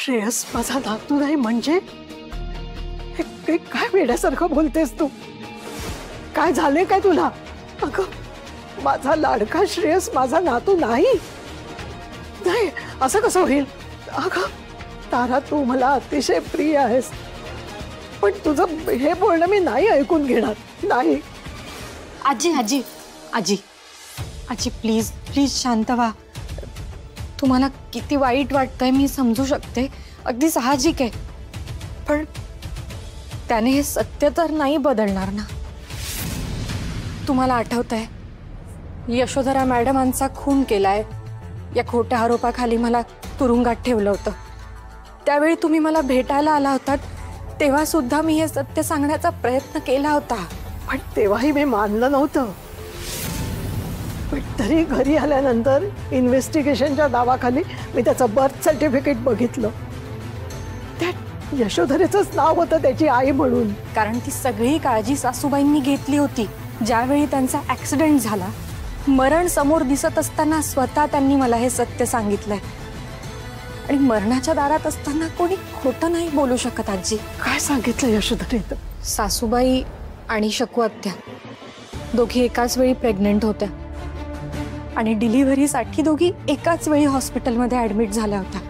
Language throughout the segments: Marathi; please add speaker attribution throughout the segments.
Speaker 1: श्रेयस माझा नातू नाही म्हणजे? काय वेड्यासारखं बोलतेस तू? काय झाले काय तुला? अगं माझा लाडका श्रेयस माझा नातू नाही. नाही असं कसं होईल? अगं तारा तू मला अतिशय प्रिय आहेस, पण तुझं हे बोलणं मी नाही ऐकून घेणार. नाही.
Speaker 2: आजी आजी आजी आजी प्लीज प्लीज शांत व्हा. तुम्हाला किती वाईट वाटतंय मी समजू शकते, अगदी साहजिक आहे, पण त्याने हे सत्य तर नाही बदलणार ना. तुम्हाला आठवतंय यशोधरा मॅडमांचा खून केलाय या खोट्या आरोपाखाली मला तुरुंगात ठेवलं होतं. त्यावेळी तुम्ही मला भेटायला आला होतात तेव्हा सुद्धा मी हे सत्य सांगण्याचा प्रयत्न केला होता,
Speaker 1: पण तेव्हाही मी मानलं नव्हतं. पण तरी घरी आल्यानंतर इन्व्हेस्टिगेशनच्या दावाखाली मी त्याचं बर्थ सर्टिफिकेट बघितलं. त्यात यशोधरेचंच नाव होतं त्याची आई म्हणून.
Speaker 2: कारण ती सगळी काळजी सासूबाईंनी घेतली होती. ज्यावेळी त्यांचा ऍक्सिडेंट झाला, मरण समोर दिसत असताना स्वतः त्यांनी मला हे सत्य सांगितलंय. आणि मरणाच्या दारात असताना कोणी खोटं नाही बोलू शकत. आजी
Speaker 1: काय सांगितलं यशोधरेत?
Speaker 2: सासूबाई आणि शकू आत्या दोघी एकाच वेळी प्रेग्नेंट होत्या आणि डिलिव्हरीसाठी दोघी एकाच वेळी हॉस्पिटलमध्ये ऍडमिट झाल्या होत्या.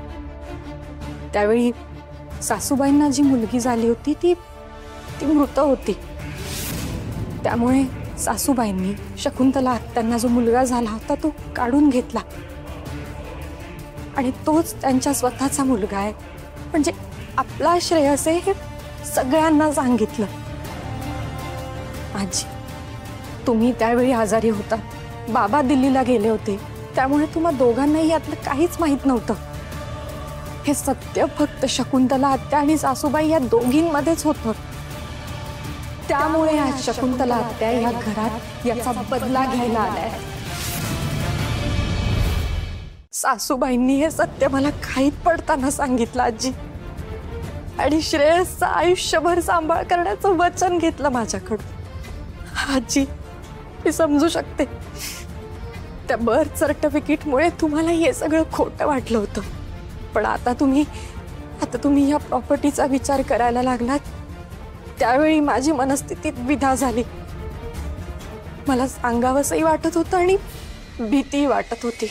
Speaker 2: त्यावेळी सासूबाईंना जी मुलगी झाली होती ती मृत होती. त्यामुळे सासूबाईंनी शकुंतला आत्यांना जो मुलगा झाला होता तो काढून घेतला आणि तोच त्यांच्या स्वतःचा मुलगा आहे. म्हणजे आपला श्रेयस आहे हे सगळ्यांना सांगितलं. आजी तुम्ही त्यावेळी आजारी होता, बाबा दिल्लीला गेले होते, त्यामुळे तुम्हा दोघांनाही यातलं काहीच माहित नव्हतं. हे सत्य फक्त शकुंतला आत्या आणि सासूबाई या दोघींमध्येच होतं. त्यामुळे आज शकुंतला आत्या या घरात याचा बदला घ्यायला आलाय. सासूबाईंनी हे सत्य मला खाईत पडताना सांगितलं आजी, आणि श्रेयसचं आयुष्यभर सांभाळ करण्याचं वचन घेतलं माझ्याकडून. आजी मी समजू शकते त्या बर्थ सर्टिफिकेटमुळे तुम्हाला हे सगळं खोटं वाटलं होतं, पण आता तुम्ही या प्रॉपर्टीचा विचार करायला लागलात. त्यावेळी माझी मनस्थिती द्विधा झाली. मला सांगावंसही वाटत होतं आणि भीती वाटत होती.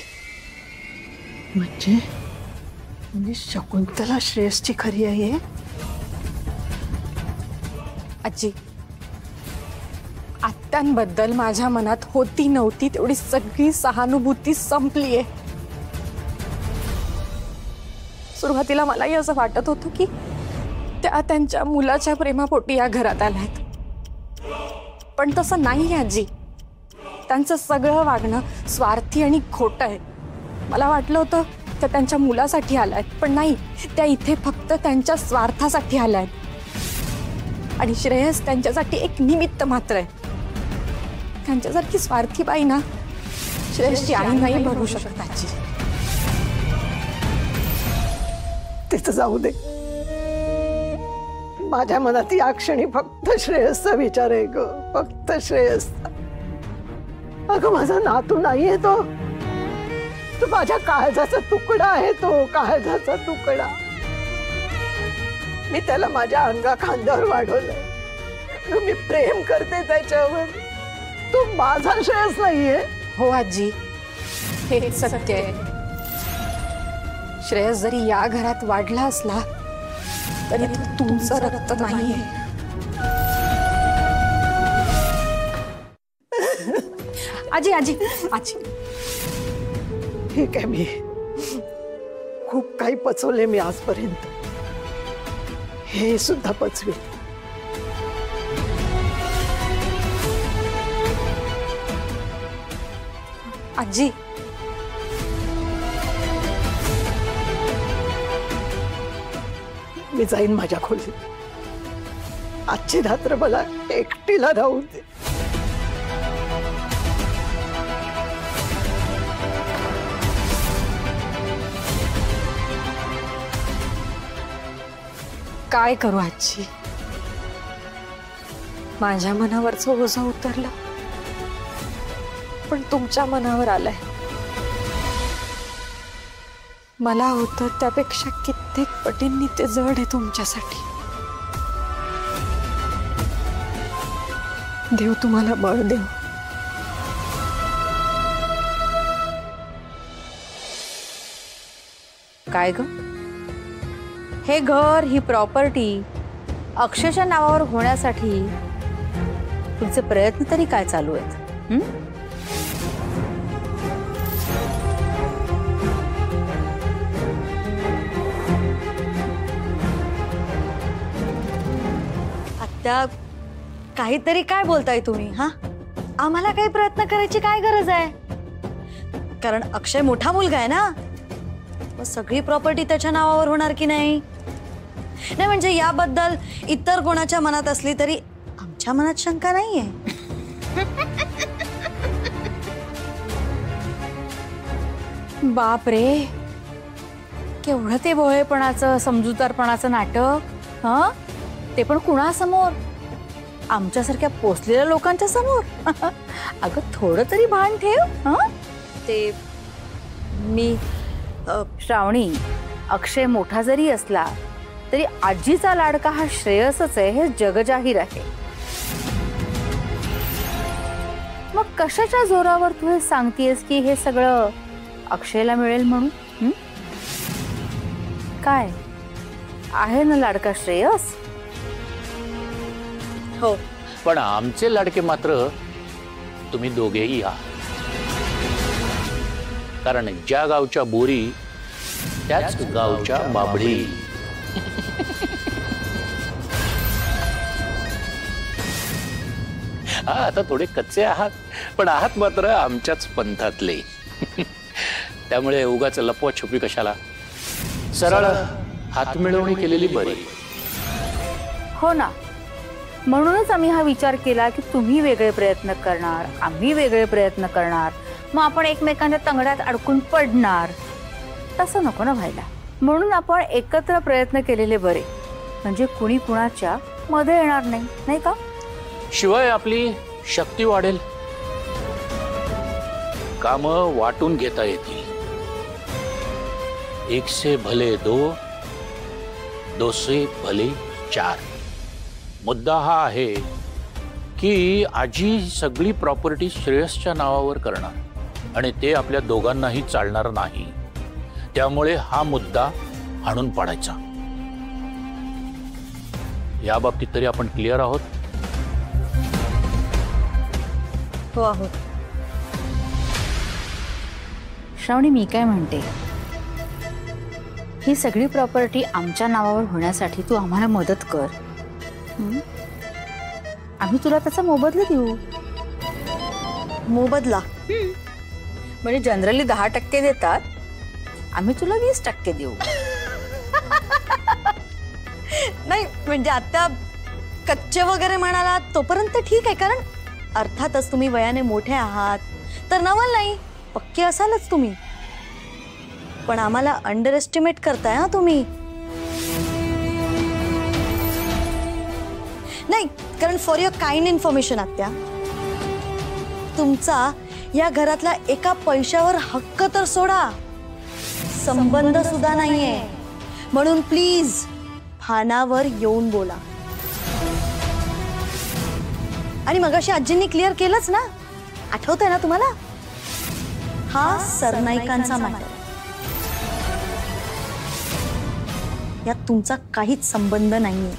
Speaker 1: म्हणजे शकुंतला श्रेयसची खरी आहे?
Speaker 2: आजी आत्यांबद्दल माझ्या मनात होती नव्हती तेवढी सगळी सहानुभूती संपलीये. सुरुवातीला मलाही असं वाटत होतं की त्या त्यांच्या मुलाच्या प्रेमापोटी या घरात आल्यात, पण तसं नाही आजी. त्यांचं सगळं वागणं स्वार्थी आणि खोटं आहे. मला वाटलं होतं त्या त्यांच्या मुलासाठी आल्यात, पण नाही, त्या इथे फक्त त्यांच्या स्वार्थासाठी आल्यात. आणि श्रेयस त्यांच्यासाठी एक निमित्त मात्र आहे. त्यांच्यासारखी स्वार्थी बाई ना श्रेयसची आई नाही भरू शकत. आजी
Speaker 1: तिथं जाऊ दे. माझ्या मनात या क्षणी फक्त श्रेयसचा विचार आहे ग, फक्त श्रेयसचा. अगं माझा नातू नाहीये तो माझ्या काळजाचा तुकडा आहे. तो काळजाचा तुकडा. मी त्याला माझ्या अंगा खांद्यावर वाढवलंय. मी प्रेम करते त्याच्यावर. तो माझा श्रेयस नाहीये.
Speaker 2: हो आजी हे सत्य आहे. श्रेयस जरी या घरात वाढला असला तरी तो तुमचं रक्त नाहीये. आजी आजी आजी
Speaker 1: ठीक आहे. मी खूप काही पचवले मी आजपर्यंत. हे सुद्धा पचवे.
Speaker 2: आजी
Speaker 1: मी जाईन माझ्या खोलीत. आजची रात्र मला एकटीला राहू दे.
Speaker 2: काय करू आजी? माझ्या मनावरचं ओझं उतरलं, पण तुमच्या मनावर आलंय. मला होतं त्यापेक्षा कित्येक पटींनी ते जड आहे तुमच्यासाठी. देव तुम्हाला बळ देव.
Speaker 3: काय ग, हे घर, ही प्रॉपर्टी अक्षयच्या नावावर होण्यासाठी तुमचे प्रयत्न तरी काय चालू आहेत?
Speaker 4: आत्या, काहीतरी काय बोलताय तुम्ही? हा, आम्हाला काही प्रयत्न करायची काय गरज आहे? कारण अक्षय मोठा मुलगा आहे ना, मग सगळी प्रॉपर्टी त्याच्या नावावर होणार की नाही? नाही म्हणजे याबद्दल इतर कोणाच्या मनात असली तरी आमच्या मनात शंका नाहीये.
Speaker 3: बाप रे, केवढं ते भोळेपणाचं, समजूतदारपणाचं नाटक. हं, ते पण कुणासमोर? आमच्यासारख्या पोचलेल्या लोकांच्या समोर. अगं थोडं तरी भान ठेव. हं,
Speaker 4: ते मी
Speaker 3: श्रावणी, अक्षय मोठा जरी असला तरी आजीचा लाडका हा श्रेयसच आहे, हे जगजाहीर आहे. मग कशाच्या जोरावर तू हे सांगतेस की हे सगळं अक्षयला मिळेल म्हणून? काय आहे ना लाडका श्रेयस?
Speaker 4: हो,
Speaker 5: पण आमचे लाडके मात्र तुम्ही दोघेही आहात. कारण ज्या गावच्या बोरी त्याच गावच्या बाबडी. हा, आता थोडे कच्चे आहात, पण आहात मात्र आमच्याच पंथातले. त्यामुळे उगाच लपवाछपी कशाला, सरळ हातमिळवणी केलेली बरी.
Speaker 3: हो ना, म्हणूनच आम्ही हा विचार केला की तुम्ही वेगळे प्रयत्न करणार, आम्ही वेगळे प्रयत्न करणार, मग आपण एकमेकांच्या तंगड्यात अडकून पडणार. तसं नको ना व्हायला. म्हणून आपण एकत्र प्रयत्न केलेले बरे, म्हणजे कुणी कुणाच्या मध्ये येणार नाही, नाही का?
Speaker 5: शिवाय आपली शक्ती वाढेल, काम वाटून घेता येतील. एक से भले दो, दो से भले चार. मुद्दा हा आहे की आजी सगळी प्रॉपर्टी श्रेयसच्या नावावर करणार आणि ते आपल्या दोघांनाही चालणार नाही. त्यामुळे हा मुद्दा हाणून पाडायचा. या बाबतीत तरी आपण क्लिअर आहोत?
Speaker 4: हो आहोत.
Speaker 3: श्रावणी, मी काय म्हणते, ही सगळी प्रॉपर्टी आमच्या नावावर होण्यासाठी तू आम्हाला मदत कर. आम्ही तुला त्याचा मोबदला देऊ.
Speaker 4: मोबदला?
Speaker 3: म्हणजे जनरली 10% देतात, आम्ही तुला 20% देऊ.
Speaker 4: नाही म्हणजे आता कच्चे वगैरे म्हणाला तोपर्यंत ठीक आहे, कारण अर्थातच तुम्ही वयाने मोठे आहात तर नवल नाही, पक्के असालच तुम्ही. पण आम्हाला अंडर एस्टिमेट करताय हा तुम्ही. नाही, कारण फॉर युअर काइंड इन्फॉर्मेशन आत्या, तुमचा या घरातला एका पैशावर हक्क तर सोडा, संबंध सुद्धा नाहीये. म्हणून प्लीज भानावर येऊन बोला. आणि मगाशी आजींनी क्लिअर केलंच ना, आठवतंय ना तुम्हाला? हा सरनाईकांचा मॅटर, यात तुमचा काहीच संबंध नाहीये,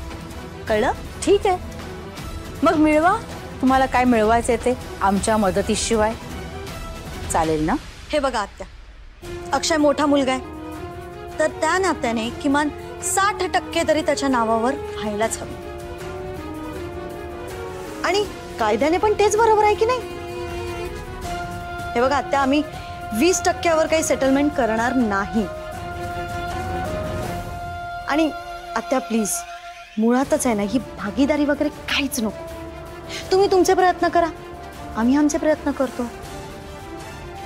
Speaker 4: कळलं?
Speaker 3: ठीक आहे, मग मिळवा तुम्हाला काय मिळवायचं ते आमच्या मदतीशिवाय. चालेल ना?
Speaker 4: हे बघा आत्या, अक्षय मोठा मुलगा आहे, तर त्या नात्याने किमान 60% तरी त्याच्या नावावर व्हायलाच हवं. आणि कायद्याने पण तेच बरोबर आहे की नाही? हे बघा आत्या, आम्ही 20%वर काही सेटलमेंट करणार नाही. आणि आत्या प्लीज, मुळातच आहे ना, ही भागीदारी वगैरे काहीच नको. तुम्ही तुमचे प्रयत्न करा, आम्ही आमचे प्रयत्न करतो.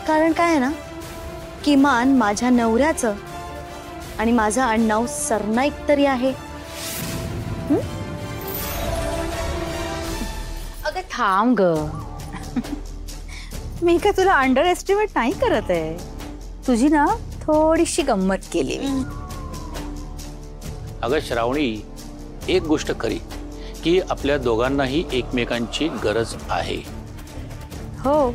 Speaker 4: कारण काय आहे ना, किमान माझ्या नवऱ्याचं आणि माझं आडनाव सरनाईक तरी आहे.
Speaker 3: अगं थांब ग, मी काय तुला अंडर एस्टिमेट नाही करत आहे. तुझी ना थोडीशी गंमत केली मी.
Speaker 5: अगं श्रावणी, एक गोष्ट खरी की आपल्या दोघांनाही एकमेकांची गरज आहे.
Speaker 3: हो,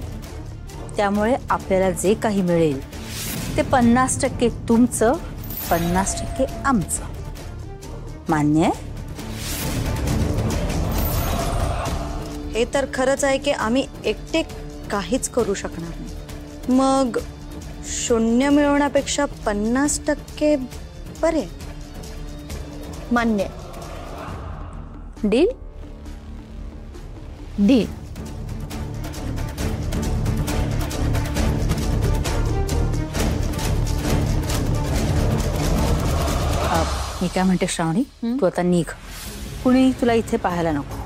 Speaker 3: त्यामुळे आपल्याला जे काही मिळेल ते 50% तुमचं, 50% आमचं. मान्य आहे?
Speaker 4: हे तर खरंच आहे की आम्ही एकटे काहीच करू शकणार नाही. मग 0 मिळवण्यापेक्षा 50% बरे.
Speaker 3: मान्य. डील? डील. मी काय म्हणते श्रावणी, तू आता निघ. कुणी तुला इथे पाहायला नको.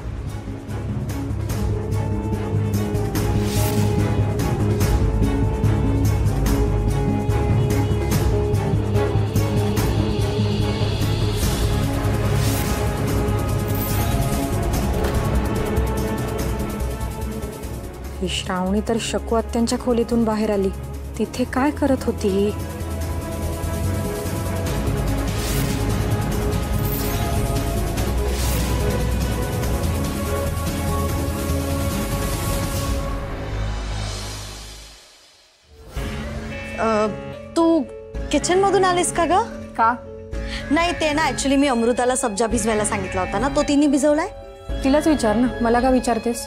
Speaker 2: ही श्रावणी तर शकू आत्यांच्या खोलीतून बाहेर आली. तिथे काय करत होती?
Speaker 4: तू किचन मधून आलीस का ग?
Speaker 2: का?
Speaker 4: नाही, ते ना ऍक्च्युली मी अमृताला सब्जा भिजवायला सांगितला होता ना, तो तिने भिजवलाय.
Speaker 2: तिलाच विचार ना, मला का विचारतेस?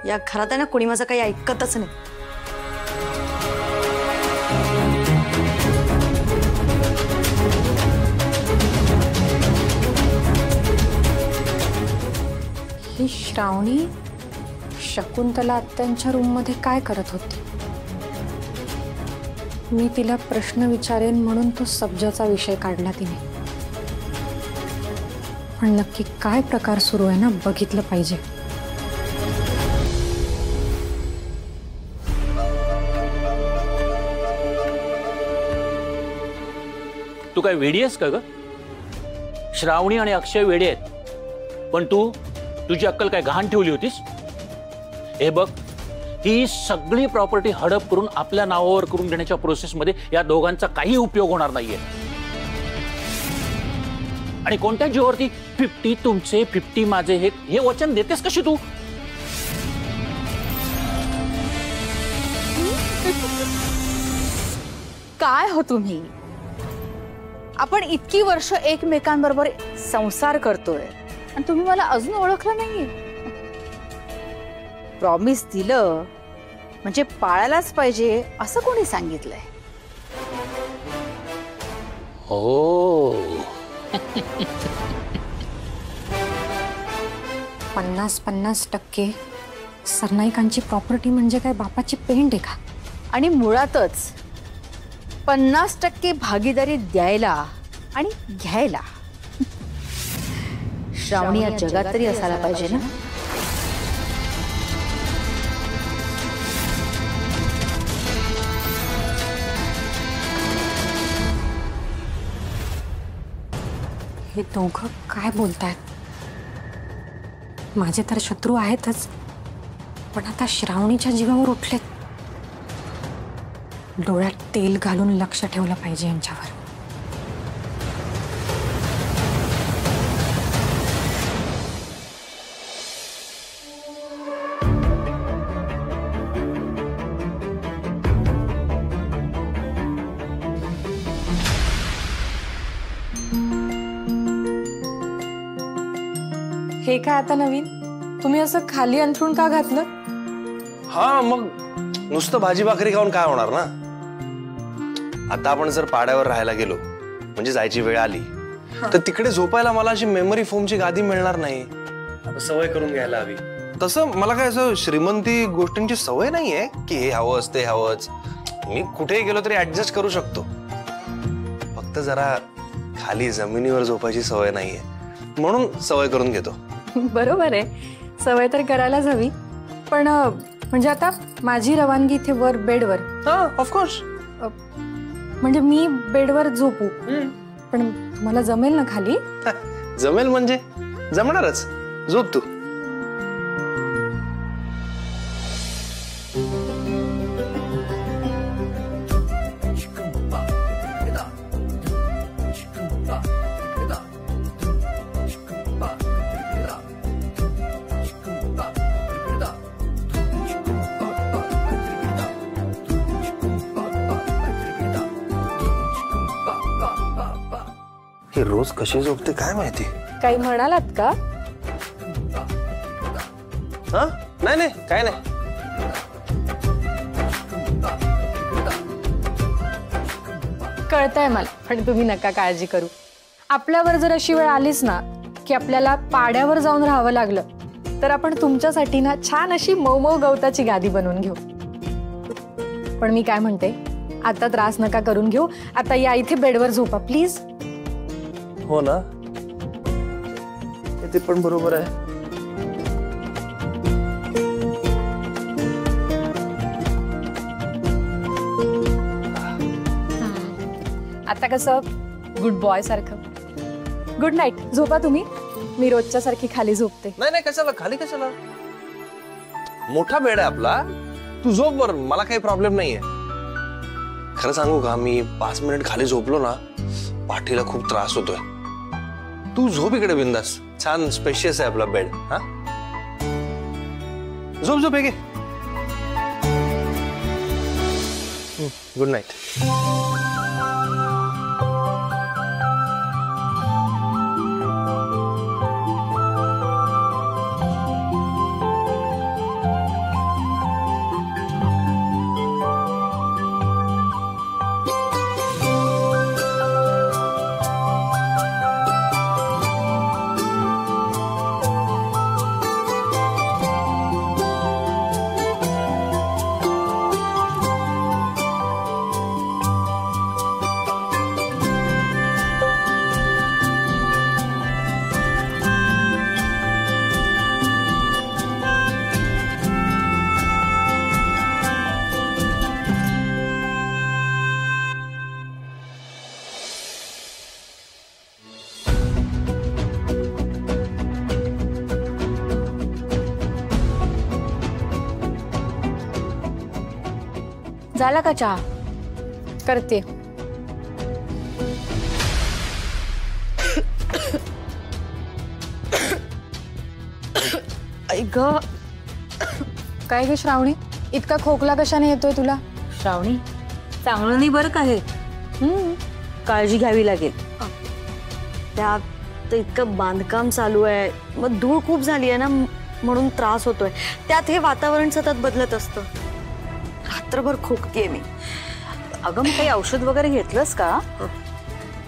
Speaker 4: या घरात आहे ना कोणी माझं काही ऐकतच नाही.
Speaker 2: ही श्रावणी शकुंतला आत्यांच्या रूम मध्ये काय करत होती? मी तिला प्रश्न विचारेन म्हणून तो सब्जाचा विषय काढला तिने. पण नक्की काय प्रकार सुरू आहे ना, बघितलं पाहिजे.
Speaker 5: तू काय वेडी आहेस का ग? श्रावणी आणि अक्षय वेडे आहेत, पण तू तुझी अक्कल काय गहाण ठेवली होतीस? हे बघ, ही सगळी प्रॉपर्टी हडप करून आपल्या नावावर करून घेण्याच्या प्रोसेसमध्ये या दोघांचा काही उपयोग होणार नाहीये. आणि कोणत्या जीवावरती 50 तुमचे 50 माझे हे वचन देतेस कशी तू?
Speaker 3: काय हो तुम्ही? आपण इतकी वर्ष एकमेकांबरोबर संसार करतोय आणि तुम्ही मला अजून ओळखलं नाहीये. प्रॉमिस दिलं म्हणजे पाळायलाच पाहिजे असं कोणी सांगितलंय?
Speaker 5: हो.
Speaker 2: 50% सरनाईकांची प्रॉपर्टी म्हणजे काय बापाची पेंड आहे का?
Speaker 3: आणि मुळातच 50% भागीदारी द्यायला आणि घ्यायला श्रावणी या जगात तरी असायला पाहिजे ना.
Speaker 2: हे दोघं काय बोलतायत? माझे तर शत्रू आहेतच, पण आता श्रावणीच्या जीवावर उठलेत. डोळ्यात तेल घालून लक्ष ठेवलं पाहिजे यांच्यावर. हे काय आता नवीन? तुम्ही असं खाली अंथरूण का घातलं?
Speaker 6: हा, मग नुसतं भाजी भाकरी खाऊन काय होणार ना. आता आपण जर पाड्यावर राहायला गेलो म्हणजे जायची वेळ आली तर तिकडे झोपायला मला अशी मेमरी फोमची गादी मिळणार नाही. सवय करून घ्यायला हवी. तसं मला काय असं श्रीमंती गोष्टींची सवय नाहीये की हे हवंच ते हवंच. मी कुठेही गेलो तरी ऍडजस्ट करू शकतो. फक्त जरा खाली जमिनीवर झोपायची सवय नाहीये, म्हणून सवय करून घेतो.
Speaker 2: बरोबर आहे, सवय तर करायलाच हवी. पण म्हणजे आता माझी रवानगी इथे वर बेडवर.
Speaker 6: ऑफकोर्स.
Speaker 2: म्हणजे मी बेडवर झोपू, पण तुम्हाला जमेल ना खाली?
Speaker 6: जमेल म्हणजे जमणारच. झोप तू. हे रोज कशी झोपते काय माहिती.
Speaker 2: काही म्हणालात का?
Speaker 6: हा नाही नाही काय नाही.
Speaker 2: कळतंय मला, पण तुम्ही नका काळजी करू. आपल्यावर जर अशी वेळ आलीच ना की आपल्याला पाड्यावर जाऊन राहावं लागलं तर आपण तुमच्यासाठी ना छान अशी मऊ गवताची गादी बनवून घेऊ. पण मी काय म्हणते, आता त्रास नका करून घेऊ. आता या इथे बेडवर झोपा प्लीज.
Speaker 6: हो ना, ते पण बरोबर आहे.
Speaker 2: आता कसं गुड बॉय सारखं. गुड नाईट, झोपा तुम्ही. मी रोजच्या सारखी खाली झोपते.
Speaker 6: नाही नाही कशाला खाली कशाला, मोठा बेड आहे आपला. तू झोप बर, मला काही प्रॉब्लेम नाहीये. खरं सांगू का, मी 5 मिनिट खाली झोपलो ना पाठीला खूप त्रास होतोय. तू झोप इकडे बिंदास, छान स्पेशियस आहे आपला बेड. हा झोप झोप हे घे. Good night.
Speaker 2: झाला का चहा? करते. ऐक काय ग श्रावणी, इतका खोकला कशाने येतोय तुला?
Speaker 3: श्रावणी, चांगलं नाही बरं का हे. काळजी घ्यावी लागेल.
Speaker 4: त्यात इतकं बांधकाम चालू आहे, मग धूळ खूप झाली आहे ना, म्हणून त्रास होतोय. त्यात हे वातावरण सतत बदलत असतं. रात्रभर खोकतेय मी.
Speaker 3: अगं मग काही औषध वगैरे घेतलंस का?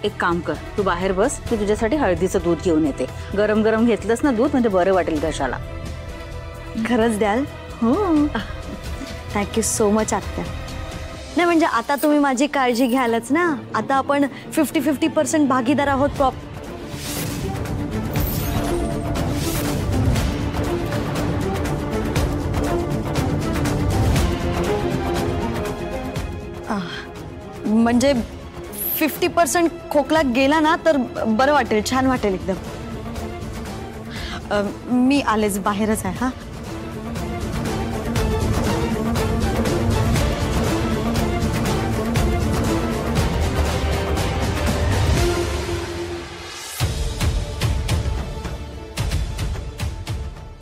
Speaker 3: एक काम कर, तू बाहेर बस, मी तुझ्यासाठी हळदीचं दूध घेऊन येते. गरम गरम घेतलंस ना दूध, म्हणजे बरं वाटेल घशाला.
Speaker 4: खरंच द्याल?
Speaker 3: हो.
Speaker 4: थँक्यू सो मच आत्या. नाही म्हणजे आता तुम्ही माझी काळजी घ्यालच ना. आता आपण 50-50% भागीदार आहोत. म्हणजे 50% खोकला गेला ना तर बरं वाटेल, छान वाटेल एकदम. मी आलेच, बाहेरच आहे. हा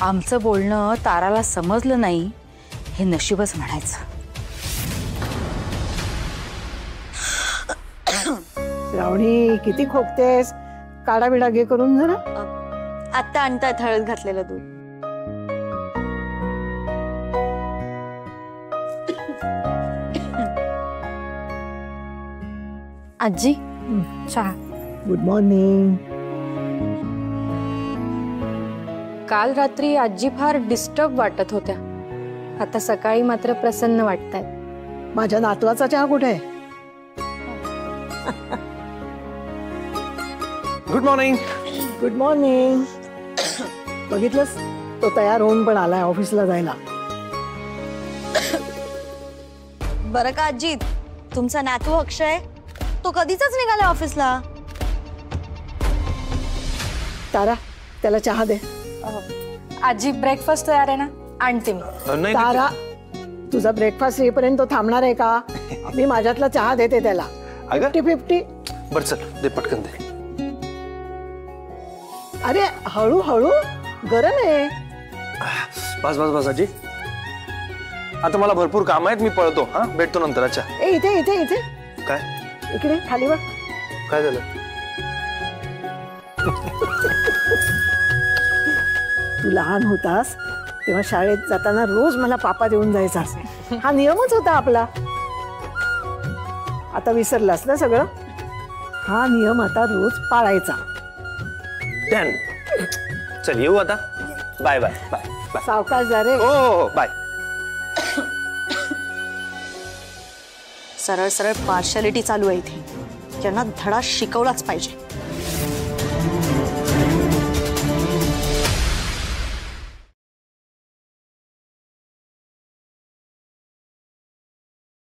Speaker 3: आमचं बोलणं ताराला समजलं नाही हे नशीबच म्हणायचं.
Speaker 1: श्रावणी किती खोकतेस, काढा बिडा घे करून जरा.
Speaker 4: आत्ता आणतायत हळद घातलेलं दूध.
Speaker 2: आजी चहा.
Speaker 1: Good morning.
Speaker 2: काल रात्री आजी फार डिस्टर्ब वाटत होत्या. आता सकाळी मात्र प्रसन्न वाटतायत.
Speaker 1: माझ्या नातवाचा चहा कुठे आहे?
Speaker 6: Good morning.
Speaker 1: Good morning. बघितलंस, तो तयार होऊन पण आलाय ऑफिसला जायला.
Speaker 4: बरं का आजी, तुमचा नातू अक्षय तो कधीच निघाला ऑफिसला.
Speaker 1: तारा, त्याला चहा दे.
Speaker 2: आजी ब्रेकफास्ट तयार आहे ना, आणते मी.
Speaker 1: तारा, तुझा ब्रेकफास्ट येईपर्यंत तो थांबणार आहे का? मी माझ्यातला चहा देते त्याला. 50-50.
Speaker 6: बरं चल, दे पटकन दे.
Speaker 1: अरे हळूहळू, गरम आहे.
Speaker 6: बस बस बस आजी, आता मला भरपूर काम आहेत, मी पळतो. हा, भेटतो नंतर. अच्छा,
Speaker 1: ए इथे इथे इथे
Speaker 6: काय?
Speaker 1: इकडे खाली बघ.
Speaker 6: काय झालं?
Speaker 1: तू लहान होतास तेव्हा शाळेत जाताना रोज मला पापा देऊन जायचास. हा नियमच होता आपला. आता विसरलास ना सगळं. हा नियम आता रोज पाळायचा.
Speaker 6: डन. चल येऊ आता. Bye bye bye bye.
Speaker 1: सावकाश जा रे.
Speaker 6: हो हो बाय.
Speaker 4: सरळ सरळ पार्शालिटी चालू आहे इथे. यांना धडा शिकवलाच पाहिजे.